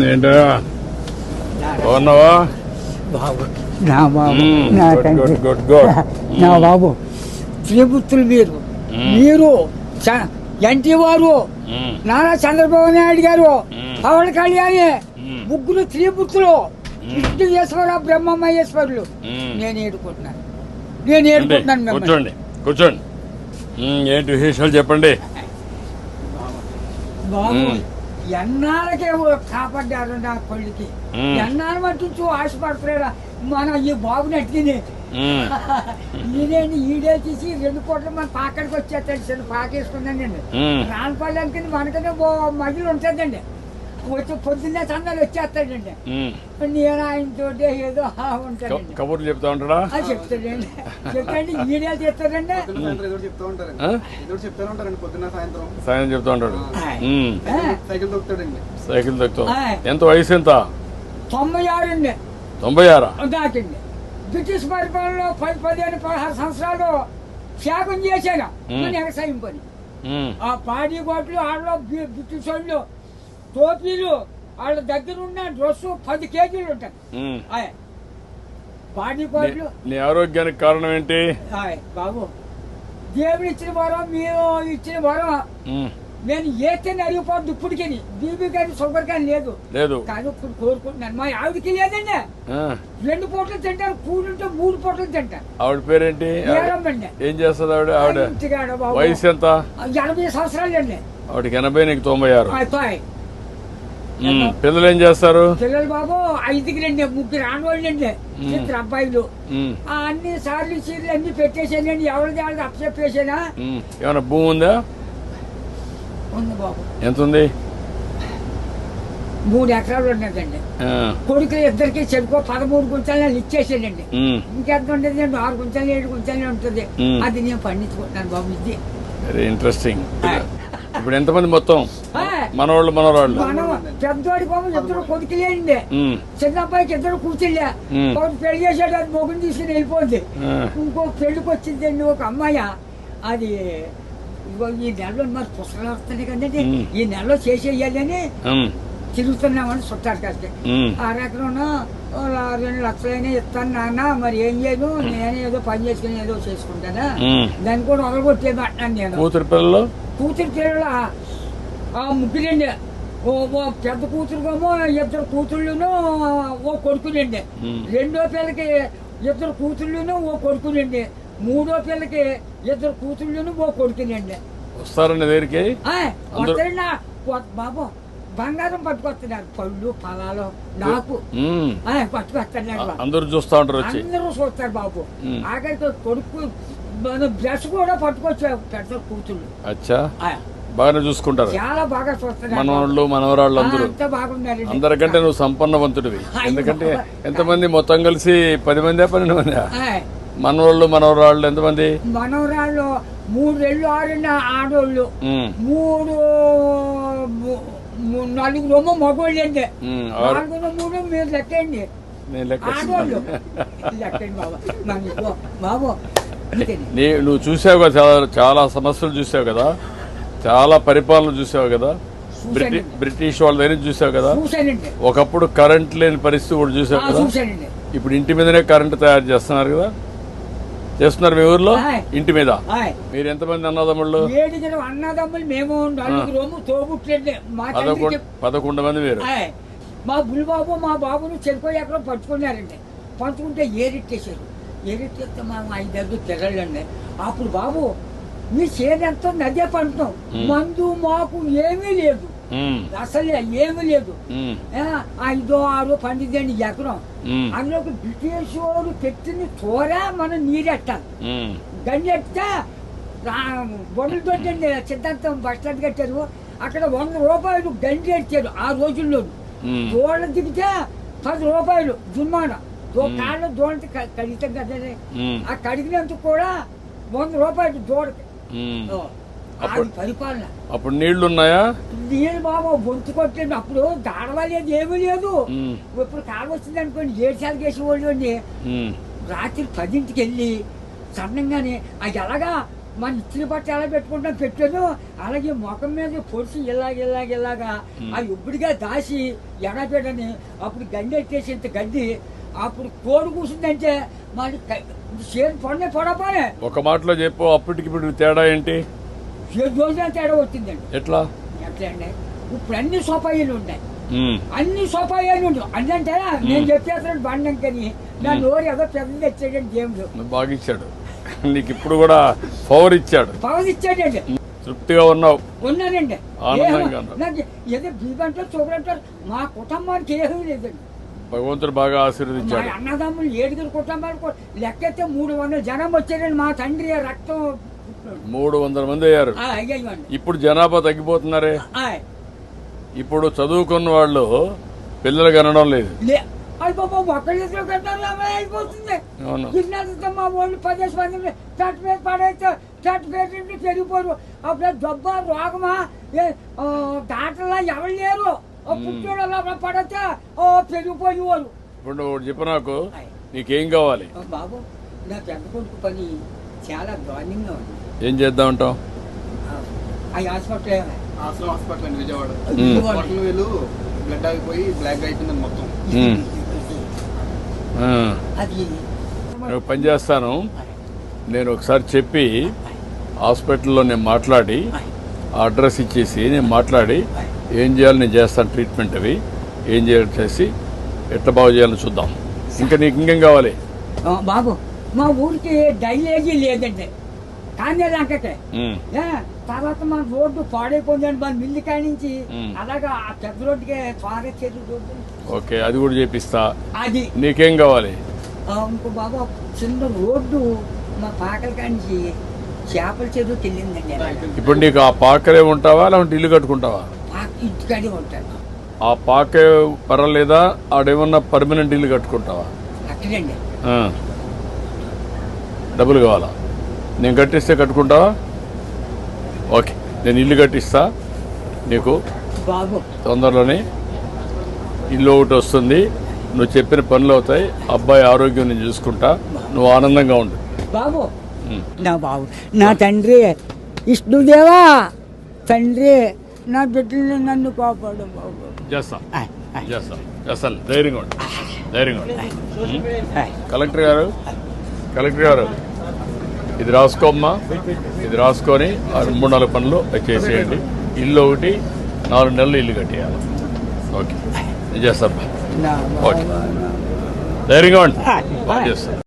ఏంటా బాగున్నావా? బాబు నా బాబు మ్మ్. నా గుడ్, తండ్రి గుడ్, గుడ్, గుడ్. నా బాబు శ్రీపుత్రులు మీరు ఎన్టీ వారు మ్మ్. నారా చంద్రబాబు నాయుడు గారు మ్మ్. పవన్ కళ్యాణ్ మ్మ్. ముగ్గురు త్రిపుత్రులు విష్ణుయేశ్వర బ్రహ్మమహేశ్వరులు మ్మ్. నేను ఏడుకుంటున్నాను రండి, మిమ్మల్ని. కూర్చోండి కూర్చోండి. ఏంటి విశేషాలు చెప్పండి. బాబు మ్మ్. ఎన్నాళ్ళకే కాపాడ్డారు నా కొడుకి మ్మ్. ఎన్నాళ్ళు మట్టించు ఆశపడుతున్నారా మన ఈ బాబుని అట్టిని మ్మ్. ఈడేంటి ఈడే తీసి 2 కోట్ల మన పాకడికి వచ్చేస్తాడు చిన్న పాకేసుకున్నానండి మ్మ్. రానపల్లెకి మనకనే మధ్యలో ఉంటుందండి వచ్చి పొద్దున్నే చందాలు వచ్చేస్తాడండి మ్మ్. నేను ఆయనతో ఏదో ఉంటానండి కబుర్లు చెప్తా ఉంటాడా? చెప్తాడండి చెప్తాండి ఈడే చేస్తాడండి ఆ? సాయం చెప్తా ఉంటాడు. మ్మ్. సైకిల్ దొక్కుతాడండి. సైకిల్ తక్కువ. ఆయ్. ఎంత వయసు ఎంత? 96 అండి 96. దాటింది బ్రిటిష్ పరిపాలనలో 15 సంవత్సరాలు త్యాగం చేశాను నేను వ్యవసాయం పని మ్మ్. ఆ పాడి గోట్లు ఆడలో బ్రిటిష్ వాళ్ళు టోపీలు వాళ్ళ దగ్గర ఉన్న డ్రెస్సు 10 కేజీలు ఉంటాయి మ్మ్. ఆయ్ పాడి గోట్లు నీ ఆరోగ్యానికి కారణం ఏంటి? ఆయ్ బాబు దేవుడు ఇచ్చిన వరం మీరు ఇచ్చిన వరం మ్మ్. నేను ఏతేనే అరిగిపోద్దు ఇప్పటికి బీపీ కానీ షుగర్ కానీ లేదు లేదు. కానీ ఇప్పుడు కోరుకుంటున్నాను మా ఆవిడకి లేదండి ఆ. 2 పూటలు తింటారు కూలుంటే 3 పూటలు తింటారు ఆవిడ పేరేంటి? ఏరమ్మండి ఏం చేస్తుంది ఆవిడ? ఆవిడ ఇంటికాడ బాబు వయసు ఎంత? 80 సంవత్సరాలు అండి ఆవిడకి 80, నీకు 96. అయిపోయి పిల్లలు ఏం చేస్తారు? పిల్లలు బాబు 5కి 3 ఆడవాళ్ళు అండి 2 అబ్బాయిలు మ్మ్. అన్ని సార్లు చీరలు అన్ని పెట్టేసానండి ఎవరిది వాళ్ళది అప్పచెప్పేసానా మ్మ్. ఏమైనా భూమి ఉందా? ఉంది బాబు ఎంత ఉంది? 3 ఎకరాలు ఉన్నదండి ఆ. కొడుకులు ఇద్దరికి చెడుకో 13 గుంటలు ఇచ్చేసానండి మ్మ్. ఇంకెంత ఉండదు 6 గుంటలు 7 గుంటలు ఉంటుంది మ్మ్. అది నేను పండించుకుంటున్నాను బాబు ఇది వెరీ ఇంట్రెస్టింగ్. ఇప్పుడు ఎంతమంది మొత్తం? ఆయ్. మనవాళ్ళు మనవరాళ్ళు? మనం పెద్దోడి బాబు 2 కొడుకులేండి మ్మ్. చిన్న అబ్బాయికి 2 కూర్చులే మ్మ్. ఒకటి పెళ్లి చేసాడు అది మొగుని తీసుకుని వెళ్ళిపోద్ది ఆ. ఇంకో పెళ్లికి వచ్చిందండి ఒక అమ్మాయి అది ఇగో ఈ నెలలో మరి పుస్తకాలు వస్తున్నాయి కదండి మ్మ్. ఈ నెలలో చేసేయాలని మ్మ్. తిరుగుతున్నామని చుట్టారు కలిసి మ్మ్. 6 ఎకరం 2 లక్షలైనా ఇస్తాను నాన్న మరి ఏం చేయను నేను ఏదో పని చేసుకుని ఏదో చేసుకుంటానా మ్మ్. దాన్ని కూడా వదలగొట్టేది అంటున్నాను నేను కూతురు పిల్లలు? కూతురు పిల్లల ముగ్గురండి ఓ పెద్ద కూతురుకేమో 2 కూతుళ్ళును ఓ కొడుకులండి మ్మ్. రెండో పిల్లకి 2 కూతుళ్ళును ఓ కొడుకులండి మూడో పిల్లకి 2 కూతుళ్ళును ఓ కొడుకులండి వస్తారండి దగ్గరికి? అందరూ- వస్తారండి బాబు బంగారం పట్టుకొస్తున్నారు పళ్ళు ఫలాలు నాకు మ్మ్. పట్టుకొస్తున్నారు అందరూ చూస్తా ఉంటారు వచ్చి. అందరూ చూస్తారు బాబు మ్మ్. ఆఖరికి కొడుకు మన బ్రష్ కూడా పట్టుకొచ్చారు పెద్ద కూతుళ్ళు అచ్చా, ఆ, బాగానే చూసుకుంటారు. చాలా బాగా చూస్తున్నారు మనవాళ్ళు మనవరాళ్ళు అందరూ. అంతా బాగున్నారండి అందరికంటే నువ్వు సంపన్నవంతుడివి. ఎందుకంటే ఎంతమంది మొత్తం కలిసి 10 మంది 12 మంది ఆయ్. మనవాళ్ళు మనవరాళ్ళు ఎంతమంది? మనవరాళ్ళు 3 ఆడిన ఆడోళ్ళు మ్మ్. 4 మగోళ్ళు అండి మ్మ్. ఆరు. 4 3 మీరు లెక్కండి నేను లెక్క ఆడోళ్ళు లెక్కండి బాబా మనకు బాబు అంతేనండి. నువ్వు చూసావు కదా, చాలా చాలా సమస్యలు చూసావు కదా, చాలా పరిపాలన చూసావు కదా, బ్రిటిష్ వాళ్ళ దగ్గర చూసావు కదా. చూశానండి ఒకప్పుడు కరెంట్ లేని పరిస్థితి కూడా చూసావు కదా. చూశానండి ఇప్పుడు ఇంటి మీదనే కరెంట్ తయారు చేస్తున్నారు కదా, చేస్తున్నారు మీ ఊర్లో ఆయ్. ఇంటి మీద. ఆయ్. మీరు ఎంతమంది అన్నదమ్ముళ్ళు? 7 అన్నదమ్ములు మేము 4 తోబుట్లండి మా తండ్రికి 11 మంది మీరు. ఆయ్. మా బుల్బాబు మా బాబును చెరుకు ఎక్కడో పంచుకున్నారండి పంచుకుంటే ఏరిట్టేశారు ఏరిట్టేస్తే మా 5 పిల్లలండి అప్పుడు బాబు మీ చేనంతో నదే పంటున్నాం మందు మాకు ఏమీ లేదు మ్మ్. అసలు ఏమీ లేదు మ్మ్. 5 6 పండిదండి ఎకరం మ్మ్. అందులోకి బ్రిటిష్ వాడు పెట్టిన చోర మనం నీరెట్టాలి మ్మ్. గండి ఎట్టితే బొమ్మలు తోటండి సిద్ధాంతం బస్ స్టాండ్ కట్టారు అక్కడ 100 రూపాయలు గండి ఎట్టారు ఆ రోజుల్లో మ్మ్. దోళ్ళ దిగితే 10 రూపాయలు జుర్మాన కాళ్ళు దోళ్ళకి కడిగితాం కదండి మ్మ్. ఆ కడిగినందుకు కూడా 100 రూపాయలు దోడకి మ్మ్. అది పరిపాలన. అప్పుడు నీళ్లు ఉన్నాయా? నీళ్ళు బాబు బొంతు కొట్టండి అప్పుడు దాడవలేదు ఏమీ లేదు మ్మ్. ఇప్పుడు కాలు వచ్చింది అనుకోండి 7 సార్లు వేసేవాళ్ళు అండి మ్మ్. రాత్రి 10ంటికి వెళ్ళి సన్నంగానే అది ఎలాగా మన ఇచ్చిన బట్ట ఎలా పెట్టుకుంటాం పెట్టాను, అలాగే ముఖం మీద పొడిచి ఇలాగా ఆ ఇప్పుడుగా దాసి ఎడపెడని అప్పుడు గడ్డి ఎట్టేసి ఇంత గడ్డి అప్పుడు కోడి కూర్చుందంటే మరి చేతి పడినే పడపానే. ఒక మాటలో చెప్పు, అప్పటికి ఇప్పుడు తేడా ఏంటి? 7 రోజుల తేడా వచ్చిందండి. ఎట్లా అండి ఇప్పుడు అన్ని సోపాయిలు ఉన్నాయి, అన్ని సోపాయిలు ఉండవు. అంటే నేను చెప్పేస్తాను బండం కానీ నా నోరు ఏదో పెద్ద తెచ్చాడండి దేవుడు. బాగా ఇచ్చాడు నీకు, ఇప్పుడు కూడా పవర్ ఇచ్చాడు. పవర్ ఇచ్చాడండి. తృప్తిగా ఉన్నావు? ఉన్నానండి. ఆనందంగా నాకు ఏదో బీబంటారు చూడంటారు, మా కుటుంబానికి ఏమీ లేదండి. భగవంతుడు బాగా ఆశీర్వదించాడు. మా అన్నదమ్ములు 7 కుటుంబాలు లెక్కైతే 300 జనం వచ్చారండి. మా తండ్రి రక్తం 300 మంది అయ్యారు. ఇప్పుడు జనాభా తగ్గిపోతున్నారే. ఇప్పుడు చదువుకున్న వాళ్ళు పిల్లలు కనడం లేదు. అయిపోతుంది. మా వాళ్ళు 10 మంది చట్టు మీద పడేస్తే చట్టు పేరు పెరిగిపోరు. అప్పుడు జబ్బా రోగమా దాటలా ఎవరు లేరు. పుట్టోళ్ళు పడితే పెరిగిపోయేవారు. ఇప్పుడు నువ్వు చెప్పు నాకు, నీకేం కావాలి? బాబు నా పెద్ద కొడుకు పని చాలా దారుణంగా ఉంది. ఏం చేద్దామంటావు? హాస్పిటల్ అండి విజయవాడ. బ్లడ్ ఆగిపోయి బ్లాక్ అయిపోయింది మొత్తం. నేను పని చేస్తాను. నేను ఒకసారి చెప్పి హాస్పిటల్లో నేను మాట్లాడి అడ్రస్ ఇచ్చేసి నేను మాట్లాడి ఏం చేయాలి నేను చేస్తాను. ట్రీట్మెంట్ అవి ఏం చేయాలి చేసి ఎట్లా బాగు చేయాలని చూద్దాం. ఇంకా నీకు ఇంకేం కావాలి? బాబు మా ఊరికి డైలేజీ లేదండి, కానీ లంకకే. తర్వాత మన రోడ్డు పాడైపోయిందండి మన మిల్లి కాడి నుంచి అలాగా ఆ పెద్ద రోడ్డుకి త్వరగా చెరువు రోడ్డు. ఓకే, అది కూడా చేపిస్తా. అది నీకేం కావాలి? ఇంకో బాబు చిన్న రోడ్డు మా పాకల కాడి నుంచి చేపల చెరువుకి వెళ్ళిందండి. ఇప్పుడు నీకు ఆ పాకలే ఉంటావా లేకుంటే ఇల్లు కట్టుకుంటావా? ఇంటికాడే ఉంటాను. ఆ పాకే పర్వాలేదా? ఆడేమన్నా పర్మనెంట్ ఇల్లు కట్టుకుంటావా? అక్కడండి. డబ్బులు కావాలా? నేను కట్టిస్తే కట్టుకుంటావా? ఓకే, నేను ఇల్లు కట్టిస్తా నీకు. బాబు తొందరలోనే ఇల్లు ఒకటి వస్తుంది, నువ్వు చెప్పిన పనులు అవుతాయి, అబ్బాయి ఆరోగ్యం నేను చూసుకుంటా, నువ్వు ఆనందంగా ఉండు. బాబు నా బాబు నా తండ్రి విష్ణుదేవా, తండ్రి నా బిడ్డల్ని నన్ను కాపాడు బాబు. చేస్తాను. ధైర్యంగా ఉండు. కలెక్టర్ గారు ఇది రాసుకోమ్మా. ఇది రాసుకొని 3-4 పనులు చేసేయండి. ఇల్లు ఒకటి 4 నెలలు ఇల్లు కట్టేయాలి. ఓకే, నేను చేస్తాను. ఓకే, ధైర్యంగా ఉండి చేస్తాను.